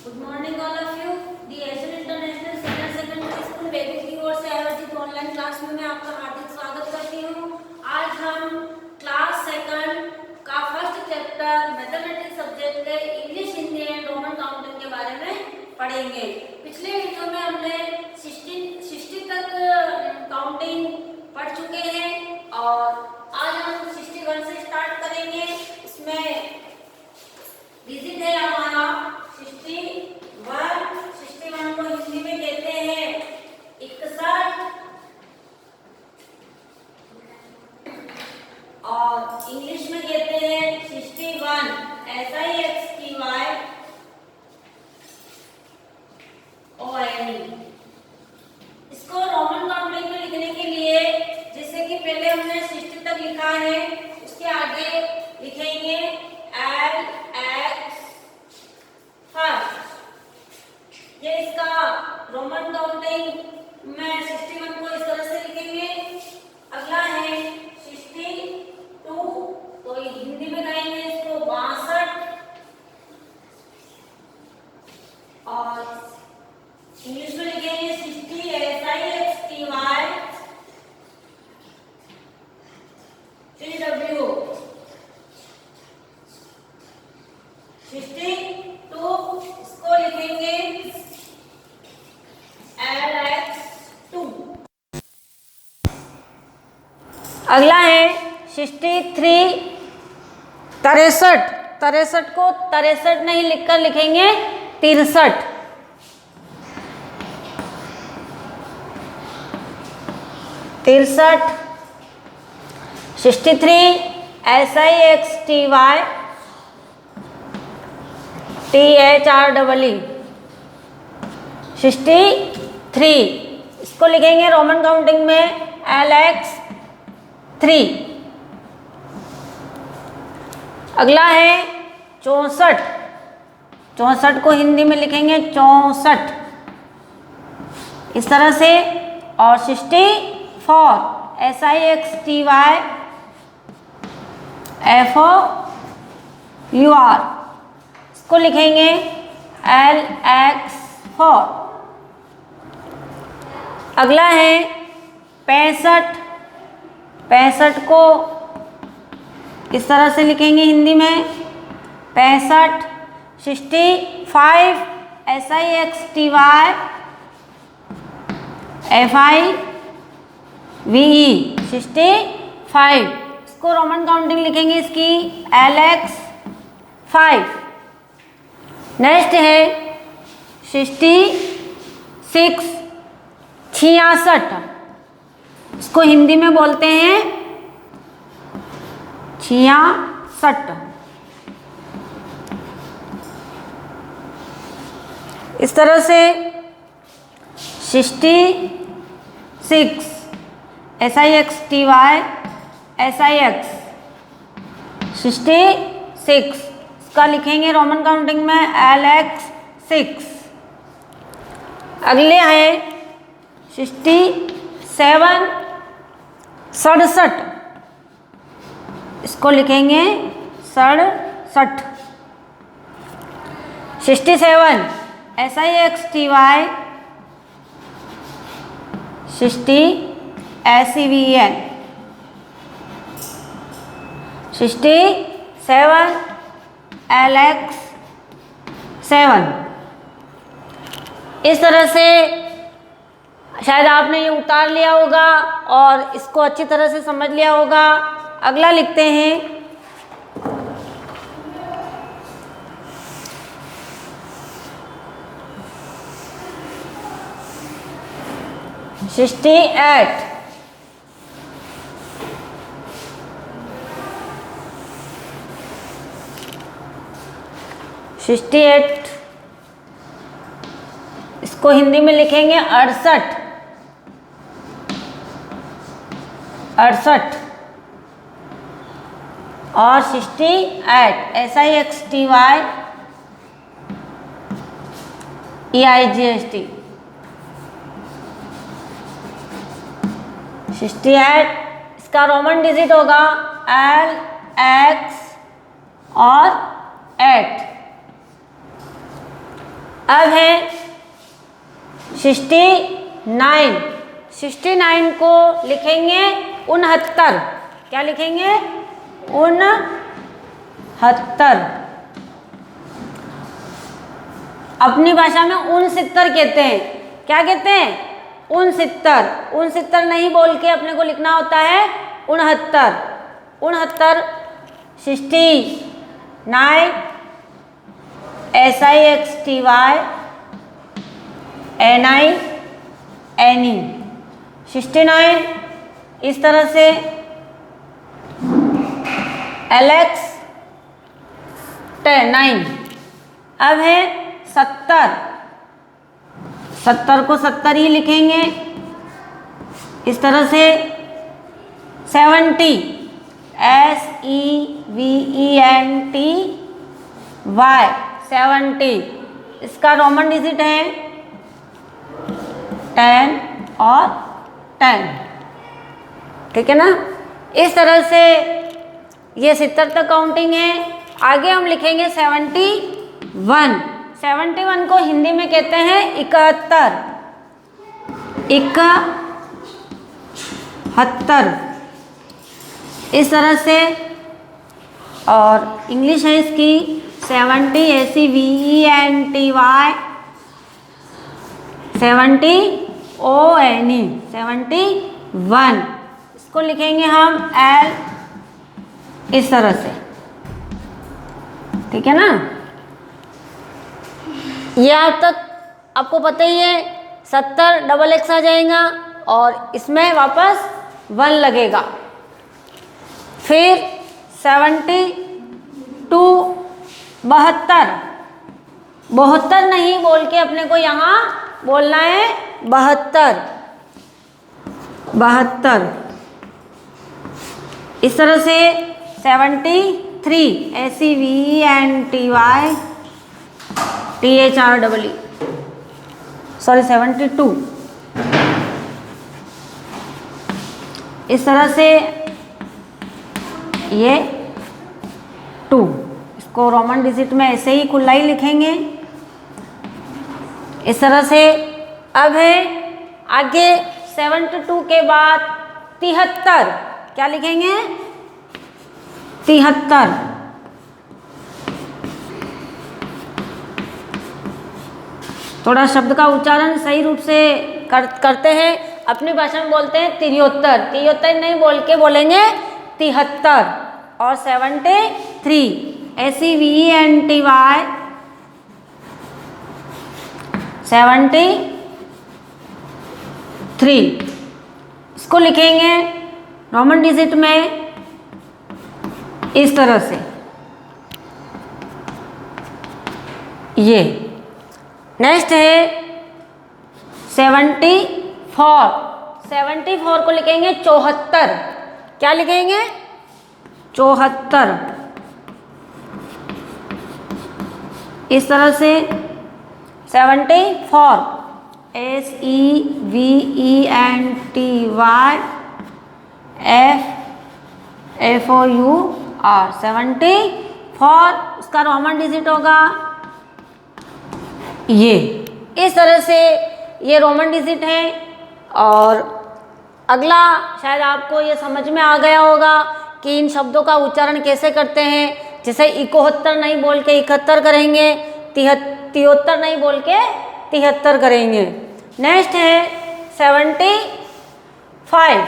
Good morning all of you. The Asian International Senior Secondary School बेगू की ओर से आयोजित ऑनलाइन क्लास में मैं आपका हार्दिक स्वागत करती हूँ। आज हम क्लास सेकंड का फर्स्ट चैप्टर मैथमेटिक्स सब्जेक्ट के English, Hindi and Roman counting के बारे में पढ़ेंगे। पिछले वीडियो में हमने 60 तक काउंटिंग पढ़ चुके हैं और आज हम 61 से स्टार्ट करेंगे। इसमें डिजिट है हमारा 61 को हिंदी में कहते हैं 61 और इंग्लिश में कहते हैं 61 SIXTY इसको रोमन काउंटिंग में लिखने के लिए जैसे कि पहले हमने 60 तक लिखा है, उसके आगे लिखेंगे LX फर्स्ट। ये इसका रोमन काउंटिंग में 61 को इस तरह से लिखेंगे। अगला है 62, तो हिंदी में कहेंगे इसको 62 और इंग्लिश में लिखेंगे 60 SIXTY TW। 62 इसको लिखेंगे LX2। अगला है 63 63 को 63 नहीं लिखकर लिखेंगे 63। 63 SIXTY THREE 63 इसको लिखेंगे रोमन काउंटिंग में LX3। अगला है 64 को हिंदी में लिखेंगे 64 इस तरह से। और 64 SIXTY FOUR इसको लिखेंगे LX4। अगला है 65 को इस तरह से लिखेंगे हिंदी में 65 65 SIXTY FIVE 65 इसको रोमन काउंटिंग लिखेंगे इसकी LX5। नेक्स्ट है 66 इसको हिंदी में बोलते हैं 66। इस तरह से 66 SIXTY SIX 66 इसका लिखेंगे रोमन काउंटिंग में LX6। अगले है 67 67 इसको लिखेंगे 67। 67 SIXTY 60 SEVEN 67 LX7। इस तरह से शायद आपने ये उतार लिया होगा और इसको अच्छी तरह से समझ लिया होगा। अगला लिखते हैं 68 68 इसको हिंदी में लिखेंगे 68 68 और 68 SIXTY EIGST 68 इसका रोमन डिजिट होगा LX और 8। अब है 69। 69 को लिखेंगे 69। क्या लिखेंगे? 69। अपनी भाषा में 69 कहते हैं। क्या कहते हैं? 69। 69 नहीं बोल के अपने को लिखना होता है 69। 69 69 SIXTY NINE 69। इस तरह से LX 9। अब है 70। 70 को 70 ही लिखेंगे इस तरह से। 70 SEVENTY 70। इसका रोमन डिजिट है 10 और 10। ठीक है ना? इस तरह से ये 70 तक काउंटिंग है। आगे हम लिखेंगे 71। 71 को हिंदी में कहते हैं 71। 71 इस तरह से। और इंग्लिश है इसकी 70 SEVENTY 70 ONE 71। इसको लिखेंगे हम L इस तरह से। ठीक है ना? ये आज तक आपको पता ही है। 70 डबल एक्स आ जाएगा और इसमें वापस 1 लगेगा। फिर 72 72। 72 नहीं बोल के अपने को यहाँ बोलना है 72। 72 इस तरह से। 73 SEVENTY THREE सॉरी 72 इस तरह से। ये 2 इसको रोमन डिजिट में ऐसे ही खुला ही लिखेंगे इस तरह से। अब है आगे 72 के बाद 73। क्या लिखेंगे? 73। थोड़ा शब्द का उच्चारण सही रूप से करते हैं। अपनी भाषा में बोलते हैं 73। 73 नहीं बोल के बोलेंगे 73। और 73 SEVENTY 73 इसको लिखेंगे रोमन डिजिट में इस तरह से। ये नेक्स्ट है 74। 74 को लिखेंगे 74। क्या लिखेंगे? 74 इस तरह से। 74 SEVENTY FOUR 74। उसका रोमन डिजिट होगा ये इस तरह से। ये रोमन डिजिट है। और अगला शायद आपको ये समझ में आ गया होगा कि इन शब्दों का उच्चारण कैसे करते हैं। जैसे 71 नहीं बोल के 71 करेंगे। 73 नहीं बोल के 73 करेंगे। नेक्स्ट है 75।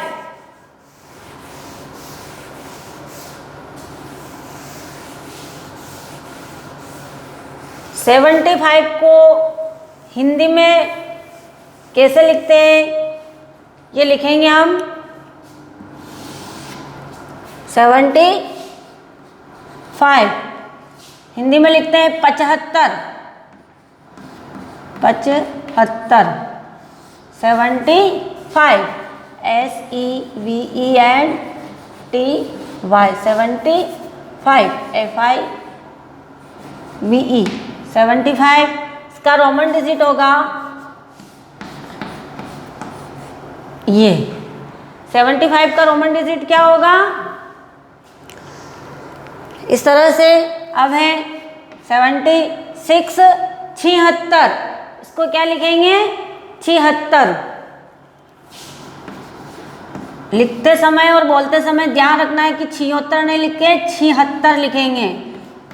75 को हिंदी में कैसे लिखते हैं? ये लिखेंगे हम 75 हिंदी में लिखते हैं 75। 75 75 SEVENTY 75 FIVE 75। इसका रोमन डिजिट होगा ये। 75 का रोमन डिजिट क्या होगा? इस तरह से। अब है 76 76, इसको क्या लिखेंगे? 76। लिखते समय और बोलते समय ध्यान रखना है कि 76 नहीं लिख के 76 लिखेंगे।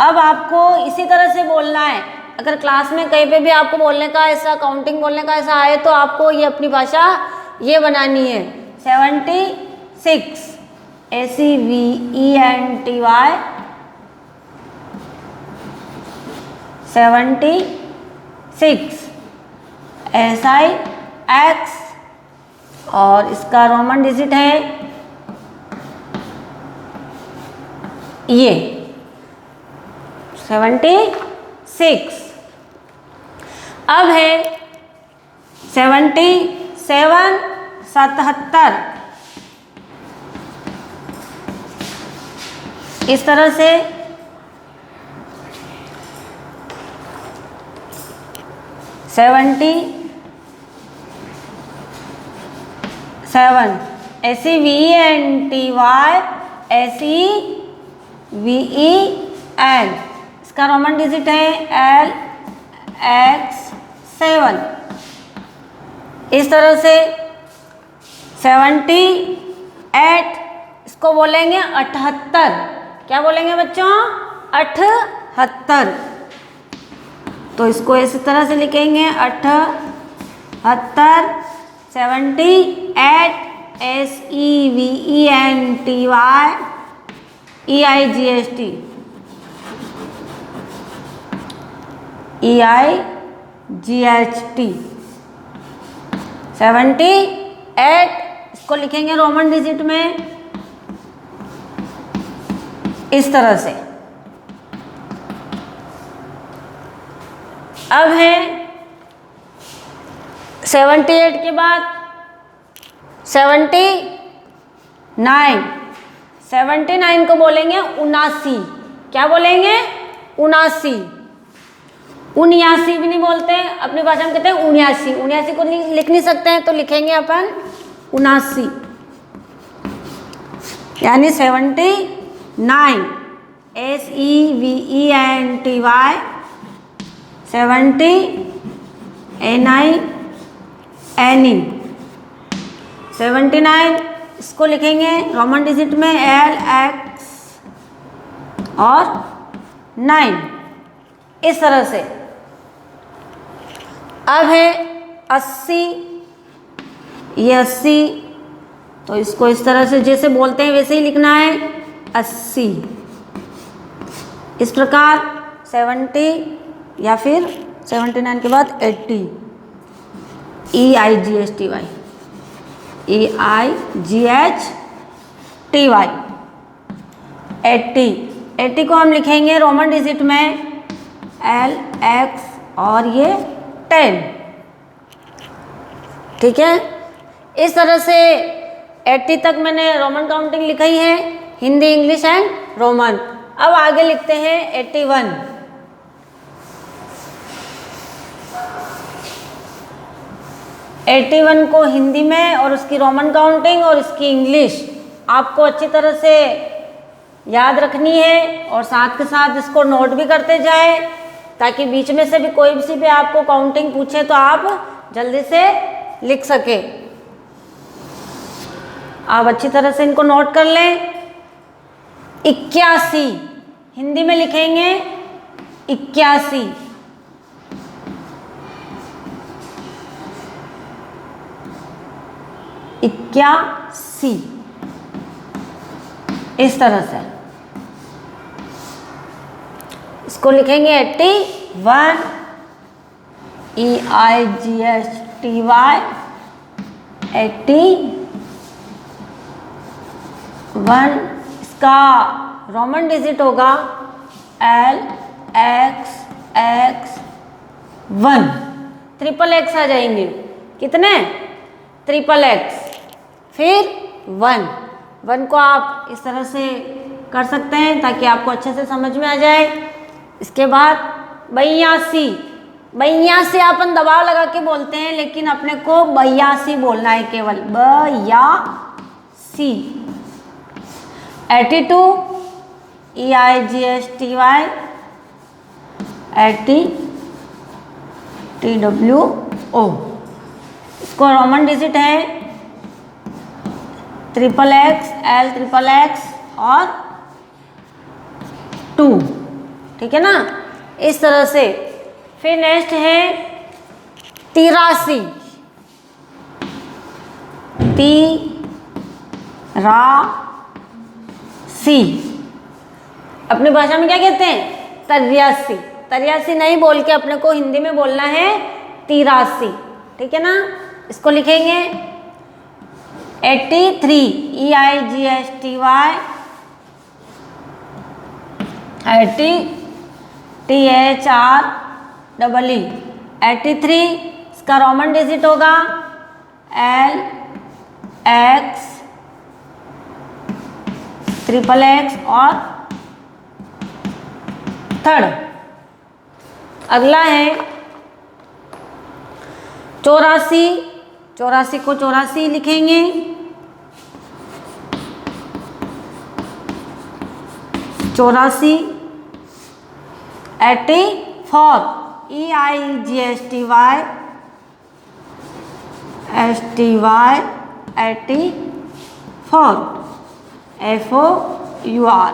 अब आपको इसी तरह से बोलना है। अगर क्लास में कहीं पे भी आपको बोलने का ऐसा काउंटिंग बोलने का ऐसा आए तो आपको ये अपनी भाषा ये बनानी है। 76 ACVENTY 76 SIX और इसका रोमन डिजिट है ये 76। अब है 77 77, इस तरह से 77 ACVENTY SEVEN, इसका रोमन डिजिट है LX 7। इस तरह से 78, इसको बोलेंगे 78। क्या बोलेंगे बच्चों? 78। तो इसको इस तरह से लिखेंगे 78 78 SEVENTY EIGHT EIGHT 78, इसको लिखेंगे रोमन डिजिट में इस तरह से। अब है 78 के बाद 79। 79 को बोलेंगे 79। क्या बोलेंगे? 79। 79 भी नहीं बोलते, अपनी भाषा में कहते हैं 79। 79 को लिख नहीं सकते हैं तो लिखेंगे अपन 79, यानी 79 SEVENTY 70 NINE 79, इसको लिखेंगे रोमन डिजिट में LX और 9 इस तरह से। अब है 80, ये 80, तो इसको इस तरह से जैसे बोलते हैं वैसे ही लिखना है 80। इस प्रकार 70 या फिर 79 के बाद 80 EIGHTY EIGHTY 80 को हम लिखेंगे रोमन डिजिट में LX और ये 10। ठीक है, इस तरह से 80 तक मैंने रोमन काउंटिंग लिखी है, हिंदी, इंग्लिश एंड रोमन। अब आगे लिखते हैं 81। 81 को हिंदी में और उसकी रोमन काउंटिंग और इसकी इंग्लिश आपको अच्छी तरह से याद रखनी है और साथ के साथ इसको नोट भी करते जाए, ताकि बीच में से भी कोई भी आपको काउंटिंग पूछे तो आप जल्दी से लिख सके। आप अच्छी तरह से इनको नोट कर लें। 81 हिंदी में लिखेंगे 81। इस तरह से इसको लिखेंगे 81 EIGHTY 81। इसका रोमन डिजिट होगा LXX 1। ट्रिपल एक्स आ जाएंगे। कितने? ट्रिपल एक्स फिर 1 को आप इस तरह से कर सकते हैं ताकि आपको अच्छे से समझ में आ जाए। इसके बाद 82 अपन दबाव लगा के बोलते हैं, लेकिन अपने को 82 बोलना है, केवल 82। 82 EIGHTY TWO। इसको रोमन डिजिट है XXX, LXXX और 2, ठीक है ना, इस तरह से। फिर नेक्स्ट है 83, अपनी भाषा में क्या कहते हैं? 83। 83 नहीं बोल के अपने को हिंदी में बोलना है 83, ठीक है ना। इसको लिखेंगे 83, EIGSTY, 80 THREE, 83। इसका रोमन डिजिट होगा LX, XXX और 3rd। अगला है 84, 84 को 84 लिखेंगे, 84। 84, EIGSTY, 84, FOUR।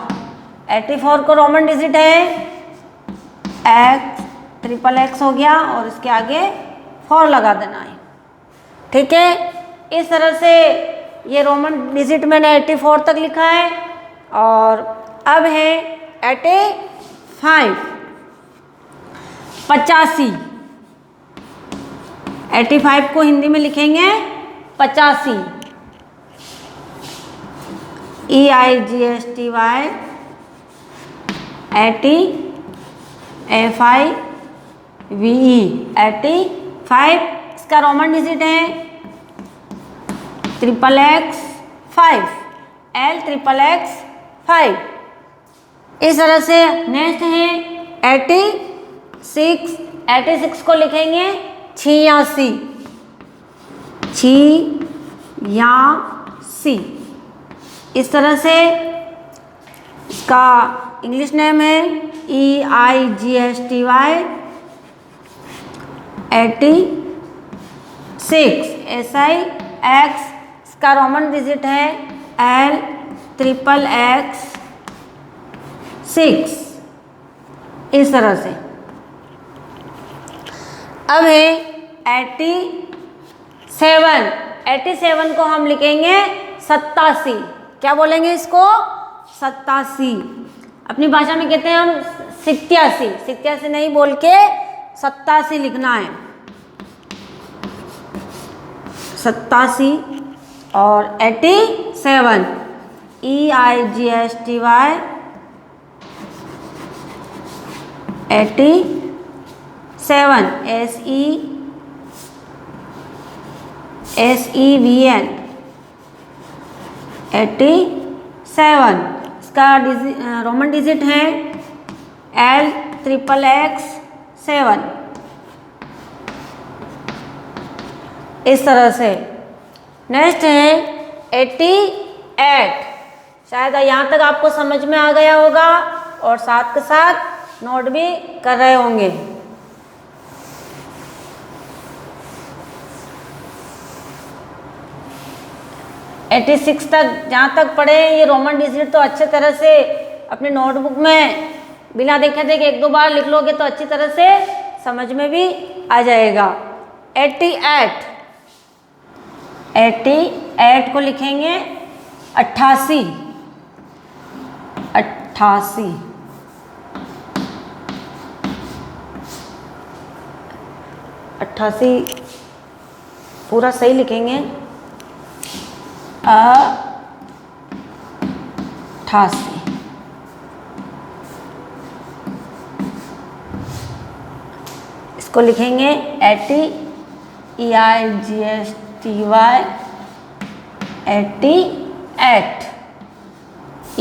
84 को रोमन डिजिट है XXX हो गया और इसके आगे 4 लगा देना है, ठीक है। इस तरह से ये रोमन डिजिट मैंने 84 तक लिखा है। और अब है 85, 85। 85 को हिंदी में लिखेंगे 85, EIGSTY, 80, FIVE, 85। इसका रोमन डिजिट है XXX, 5, LXXX, 5। इस तरह से नेक्स्ट है 86, 86 को लिखेंगे 86, 86। इस तरह से इसका इंग्लिश नेम है EIGSTY, 86, SIX। इसका रोमन डिजिट है LXXX, 6। इस तरह से। अब है 87, 87 को हम लिखेंगे 87। क्या बोलेंगे इसको? 87। अपनी भाषा में कहते हैं हम 87। 87 नहीं बोल के 87 लिखना है, 87। और 87, EIGSTY, 87, SEVEN, 87। इसका रोमन डिजिट है LXXX, 7। इस तरह से। नेक्स्ट है 88। शायद यहाँ तक आपको समझ में आ गया होगा और साथ के साथ नोट भी कर रहे होंगे। एटी 86 तक जहाँ तक पढ़े ये रोमन डिजिट तो अच्छे तरह से अपने नोटबुक में बिना देखे देखे 1-2 बार लिख लोगे तो अच्छी तरह से समझ में भी आ जाएगा। 88, 88 को लिखेंगे 88, 88, 88 पूरा सही लिखेंगे 88। इसको लिखेंगे 80, EIGSTY, 88,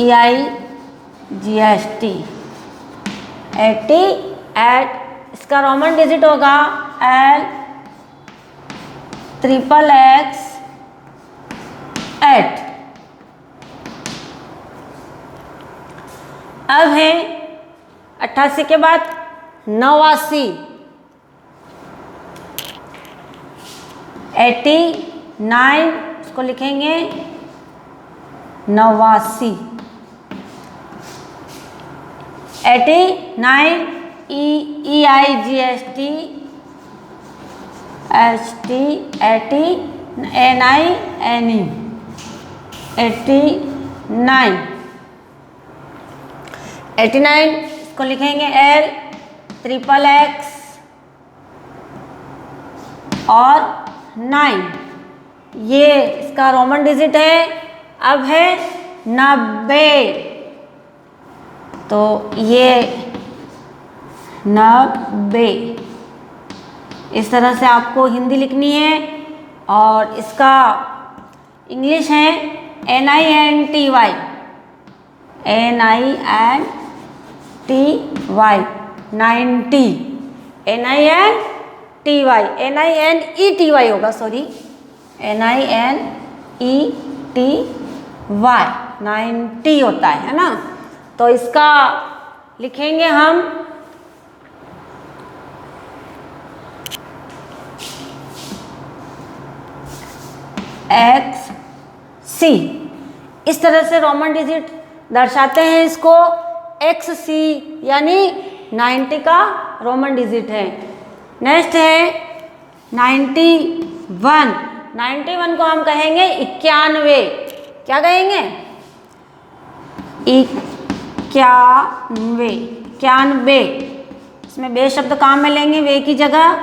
EIGST, 88। इसका रोमन डिजिट होगा LXXX, 8। अब है 88 के बाद 89, 89, इसको लिखेंगे 89, 89, EIGST, ST, 80, NINE, 89, 89, इसको लिखेंगे L, XXX और 9, ये इसका रोमन डिजिट है। अब है 90, तो ये 90, इस तरह से आपको हिंदी लिखनी है। और इसका इंग्लिश है NINTY, NINTY, 90, NINETY होगा, सॉरी, NINETY, 90 होता है ना। तो इसका लिखेंगे हम XC, इस तरह से रोमन डिजिट दर्शाते हैं इसको। XC यानी 90 का रोमन डिजिट है। नेक्स्ट है 91, 91 को हम कहेंगे 91, क्या कहेंगे? 91, 91, इसमें बे शब्द काम में लेंगे, वे की जगह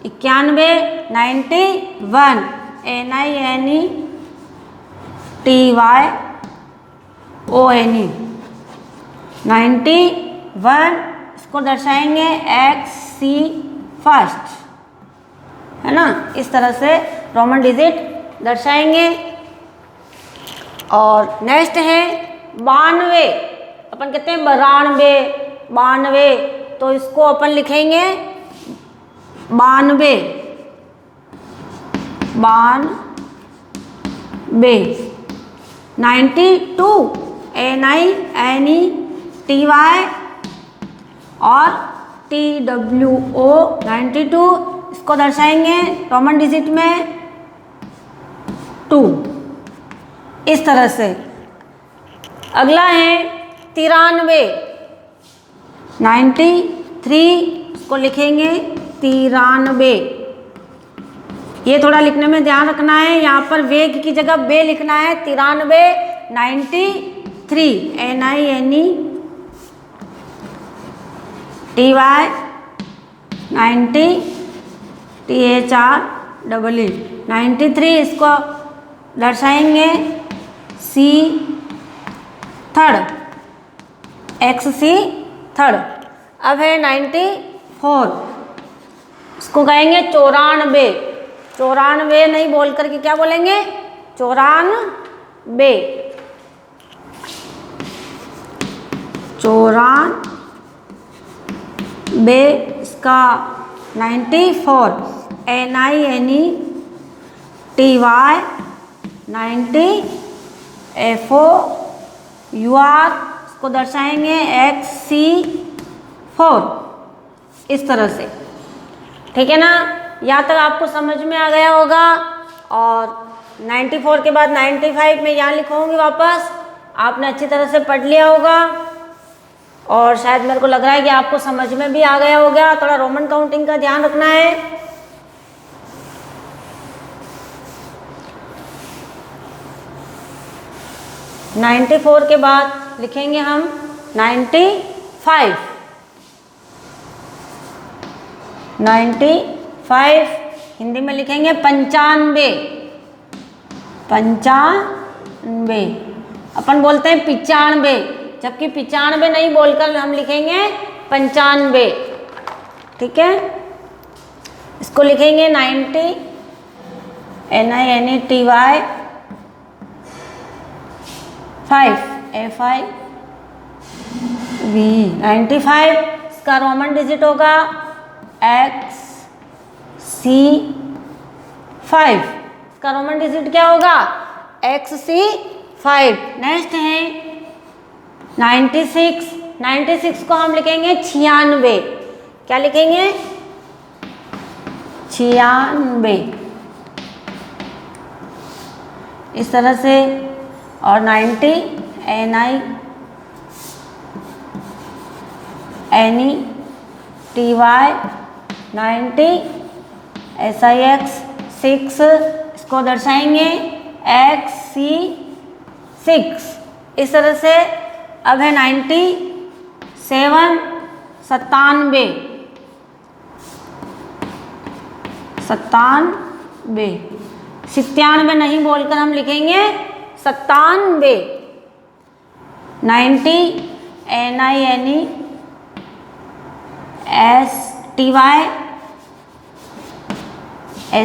91, 91, NINETYONE, 91, इसको दर्शाएंगे XC फर्स्ट, है ना। इस तरह से रोमन डिजिट दर्शाएंगे। और नेक्स्ट है 92, अपन कहते हैं 92, 92, तो इसको अपन लिखेंगे 92, 92, NINETY और TWO, 92, इसको दर्शाएंगे रोमन डिजिट में 2, इस तरह से। अगला है 93, 93, इसको लिखेंगे 93, ये थोड़ा लिखने में ध्यान रखना है, यहाँ पर वेग की जगह बे लिखना है। 93, 93, NINETY, 90, THREE, 93, इसको दर्शाएंगे C थर्ड, XC थर्ड। अब है 94, इसको कहेंगे 94, 94 नहीं बोल करके क्या बोलेंगे? 94, 94, इसका 94, NINETY, 90, FOUR, इसको दर्शाएंगे XC4, इस तरह से। ठीक है ना, यहाँ तक आपको समझ में आ गया होगा। और 94 के बाद 95 में यहाँ लिखूंगी वापस, आपने अच्छी तरह से पढ़ लिया होगा। और शायद मेरे को लग रहा है कि आपको समझ में भी आ गया होगा। थोड़ा रोमन काउंटिंग का ध्यान रखना है। नाइन्टी 94 के बाद लिखेंगे हम 95, 95, हिंदी में लिखेंगे 95, 95, अपन बोलते हैं 95, जबकि 95 नहीं बोलकर हम लिखेंगे 95। ठीक है, इसको लिखेंगे 90, NINETY 5, FIV, 95, इसका रोमन डिजिट होगा XC5, इसका रोमन डिजिट क्या होगा? XC5। नेक्स्ट है 96, 96 को हम लिखेंगे 96, क्या लिखेंगे? 96, इस तरह से, और 90 NI NE TY 90 SIX 6, इसको दर्शाएंगे XC 6। इस तरह से अब है 97 97 97 नहीं बोलकर हम लिखेंगे 97। 90 NI NE STY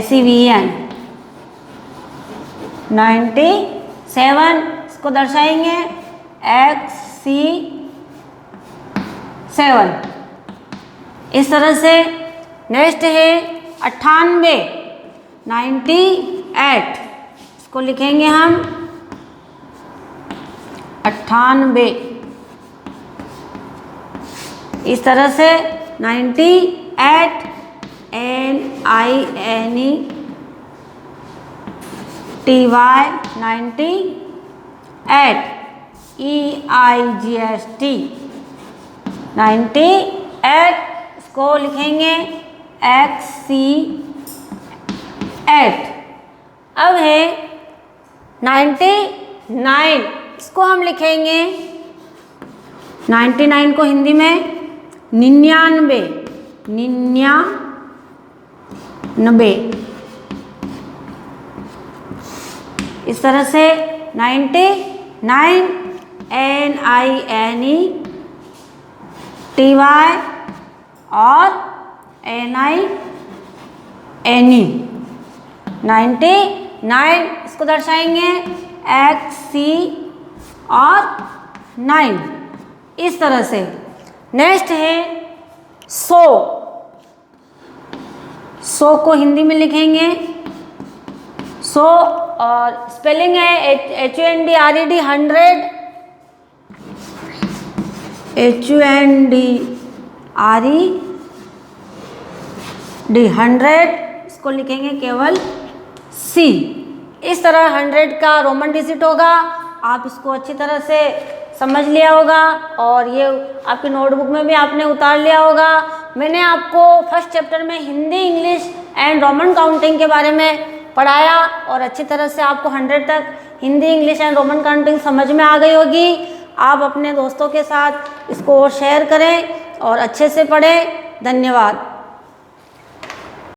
SEVN 97, इसको दर्शाएंगे XC 7। इस तरह से नेक्स्ट है 98 98, इसको लिखेंगे हम 98। इस तरह से 98 NI NE TY 98 EIGST 98, इसको लिखेंगे XC 8। अब है 99, इसको हम लिखेंगे 99 को हिंदी में 99 99। इस तरह से 99 NI NE TY और NI NE 99, इसको दर्शाएंगे XC और 9। इस तरह से नेक्स्ट है 100 को हिंदी में लिखेंगे 100, और स्पेलिंग है HUNDRED 100 HUNDRED 100, इसको लिखेंगे केवल C। इस तरह 100 का रोमन डिजिट होगा। आप इसको अच्छी तरह से समझ लिया होगा और ये आपकी नोटबुक में भी आपने उतार लिया होगा। मैंने आपको फर्स्ट चैप्टर में Hindi, English and Roman counting के बारे में पढ़ाया और अच्छी तरह से आपको 100 तक Hindi, English and Roman counting समझ में आ गई होगी। आप अपने दोस्तों के साथ इसको शेयर करें और अच्छे से पढ़ें। धन्यवाद।